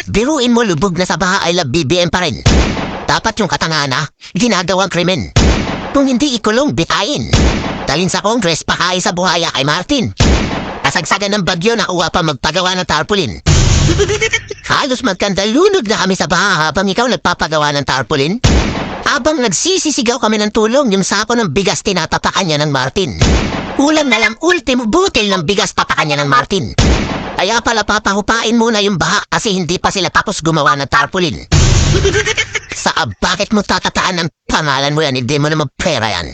Biruin mo lubog na sa baha ay love BBM pa rin. Dapat yung katangana, ginagawang krimen. Kung hindi ikulong, bitayin. Dalin sa Congress, pakain sa buhaya kay Martin. Kasagsagan ng bagyo, nakuha pa magpagawa ng tarpaulin. Halos magkandalunod na kami sa baha habang ikaw nagpapagawa ng tarpaulin. Habang nagsisisigaw kami ng tulong, yung sako ng bigas tinatapakan niya ng Martin. Kulang na lang ultimo butil ng bigas tapakan niya ng Martin. Kaya pala papahupain muna yung baha kasi hindi pa sila tapos gumawa ng tarpaulin. Bakit mo tatataan ng pangalan mo yan? Hindi mo naman pera yan.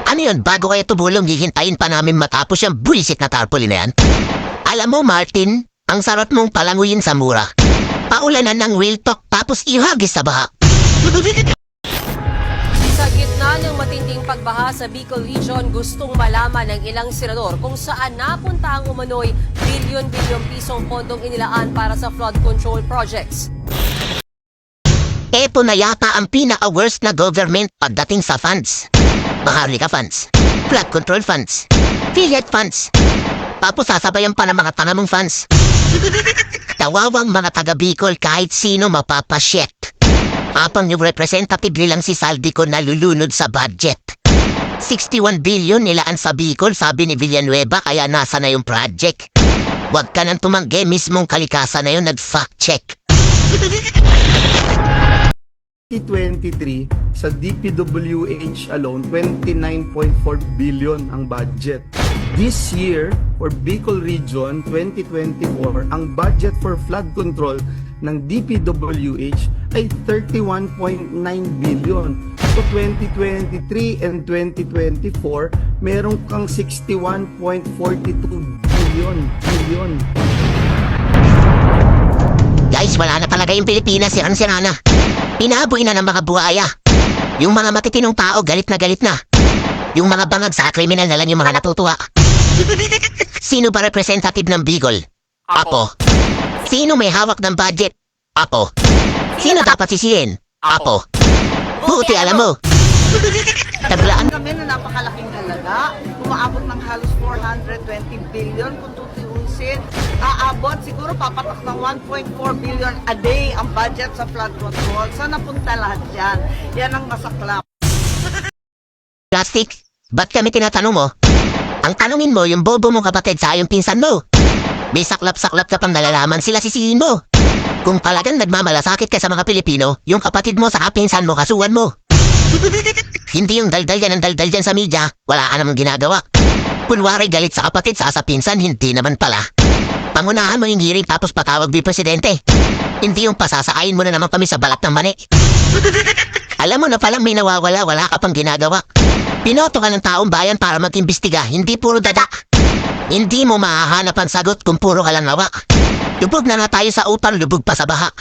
Ano yun? Bago kayo tumulong, hihintayin pa namin matapos yung buwisit na tarpaulin na yan? Alam mo, Martin, ang sarap mong palanguyin sa mura. Paulanan ng real talk tapos ihagis sa baha. Sa gitna ng matinding pagbaha sa Bicol Region, gustong malaman ng ilang senador kung saan napunta ang umano'y bilyon-bilyong pisong pondong inilaan para sa flood control projects. Eto na yata ang pinaka-worst na government pagdating sa funds. Maharlika funds, flood control funds, affiliate funds. Tapos sasabayan pa ng mga tangamong funds. Tawawang mga taga Bicol kahit sino mapapasyet. Habang yung representative nilang si Saldico nalulunod sa budget. 61 billion nilaan sa Bicol, sabi ni Villanueva, kaya nasa na yung project. Huwag ka nang tumanggi, mismong kalikasan na yun nag-fact check. 2023, sa DPWH alone, 29.4 billion ang budget. This year, for Bicol Region 2024, ang budget for flood control ng DPWH ay 31.9 billion. So 2023 and 2024, meron kang 61.42 billion. Guys, wala na talaga yung Pilipinas, siran-sira na. Pinaboy na ng mga buhaya. Yung mga matitinong tao, galit na. Yung mga bangag sa kriminal na lang yung mga natutuwa. Sino ba representative ng Bicol? Apo. Sino may hawak ng budget? Apo. Sino dapat sisihin? Apo. Buti alam mo. Taglaan. Kami na napakalaking halaga, umaabot ng halos 420 billion kung tutuusin. Aabot, siguro papatak ng 1.4 billion a day ang budget sa flood control. Saan napunta lahat yan? Yan ang masaklap. Plastic, ba't kami tinatanong mo? Ang tanungin mo yung bobo mong kapatid sa yung pinsan mo. May saklap-saklap ka pang nalalaman, sila sisihin mo. Kung talagang nagmamalasakit ka sa mga Pilipino, yung kapatid mo sa pinsan mo kasuhan mo. Hindi yung daldal yan ang daldal dyan sa media, wala ka namang ginagawa. Kunwari galit sa kapatid sa pinsan, hindi naman pala. Pangunahan mo yung hearing tapos patawag bi presidente. Hindi yung pasasakain mo na naman kami sa balat ng mani. Alam mo na palang may nawawala, wala ka pang ginagawa. Pinoto ka ng taong bayan para mag-imbestiga, hindi puro dada. Hindi mo mahahanap ang sagot kung puro ka lang nawa. Lubog na tayo sa utang, lubog pa sa baha.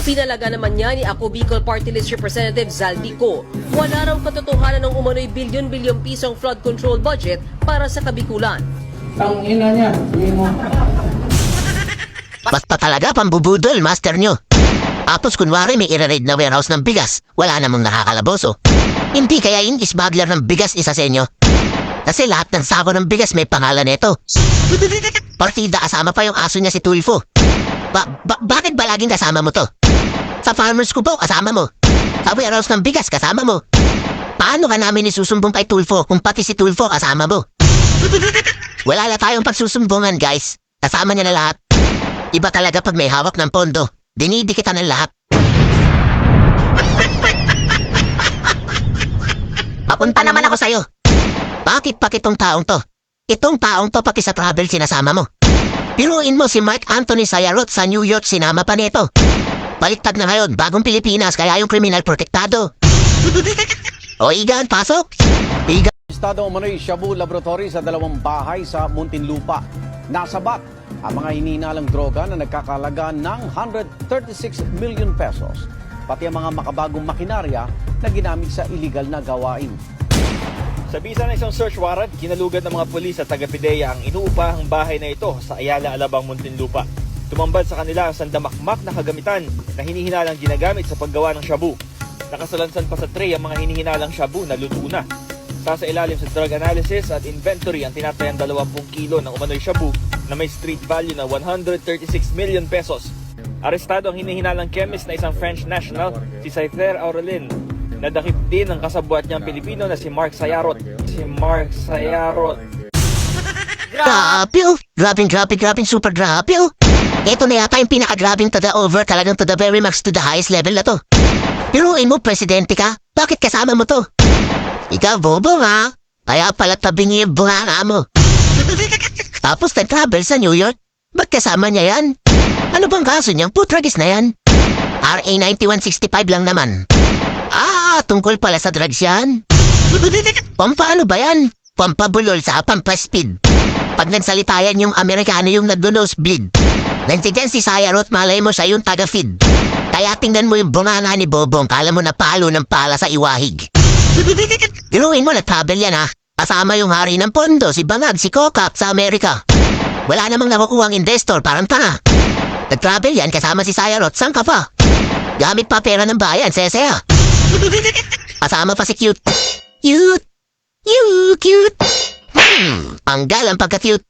Pinalaga naman niya ni Ako Bicol Party List Representative Zaldico. Wala raw katotohanan ng umano'y bilyon-bilyong pisong flood control budget para sa Kabikulan. Ang ina niya, mo. Basta talaga pambubudol, master nyo. Tapos kunwari may ira-raid na warehouse ng bigas, wala namang nakakalaboso. Hindi kaya yung isbagler ng bigas isa sa inyo? Kasi lahat ng sako ng bigas may pangalan nito. Partida kasama pa yung aso niya si Tulfo. Bakit ba laging kasama mo to? Sa farmers ko po, kasama mo. Sa warehouse ng bigas, kasama mo. Paano ka namin isusumbong kay Tulfo kung pati si Tulfo kasama mo? Wala na tayong pagsusumbungan, guys. Kasama niya na lahat. Iba talaga pag may hawak ng pondo. Dinidikitan ng lahat. Papunta naman ako sa'yo. Bakit itong taong to? Itong taong to pati sa travel sinasama mo. Piruin mo si Mark Anthony Sayarot sa New York, sinama pa nito. Baliktad na ngayon, bagong Pilipinas, kaya yung kriminal protektado. O Igan, pasok! Igan. Estado umano'y Shabu Laboratory sa dalawang bahay sa Muntinlupa. Nasabat ang mga hinihinalang droga na nagkakalaga ng 136 million pesos. Pati ang mga makabagong makinarya na ginamit sa illegal na gawain. Sa bisa ng isang search warrant, kinalugad ng mga pulis at taga-PIDEA ang inuupahang bahay na ito sa Ayala, Alabang, Muntinlupa. Tumambad sa kanila ang sandamakmak na kagamitan na hinihinalang ginagamit sa paggawa ng shabu. Nakasalansan pa sa tray ang mga hinihinalang shabu na luto na. Sa ilalim sa drug analysis at inventory ang tinatayang 20 kilo ng umano'y shabu na may street value na 136 million pesos. Arestado ang hinihinalang chemist na isang French national, si Cypher Aurelin. Nadakip din ang kasabwat niyang Pilipino na si Mark Sayarot. Grabe oh. Grabing, super grabe oh. Ito na yata yung pinaka-grabing to the over, talagang to the very max to the highest level na to. Piruin mo, presidente ka, bakit kasama mo to? Ikaw, bobo ha? Kaya pala tabingi yung bunganga mo. Tapos nag-travel sa New York, ba't kasama niya yan? Ano bang kaso niyang putragis na yan? RA 9165 lang naman. Tungkol pala sa drugs yan. Pampaano ba yan? Pampabulol sa pampaspeed. Pag nagsalita yan yung Amerikano yung nagdo-nosebleed. Nandiyan si Sayarot, malay mo siya yung taga-feed. Kaya tingnan mo yung bunganga ni Bobong, kala mo na palo ng pala sa iwahig. Diluin mo na travel yan ha. Kasama yung hari ng pondo, si Bangag, si Kokak sa Amerika. Wala namang nakukuha ang investor, parang tanga. Nag-travel yan kasama si Sayarot, saan ka pa? Gamit pa pera ng bayan, sesea. Kasama pa si Cute. Cute. Ang galang pagka-cute.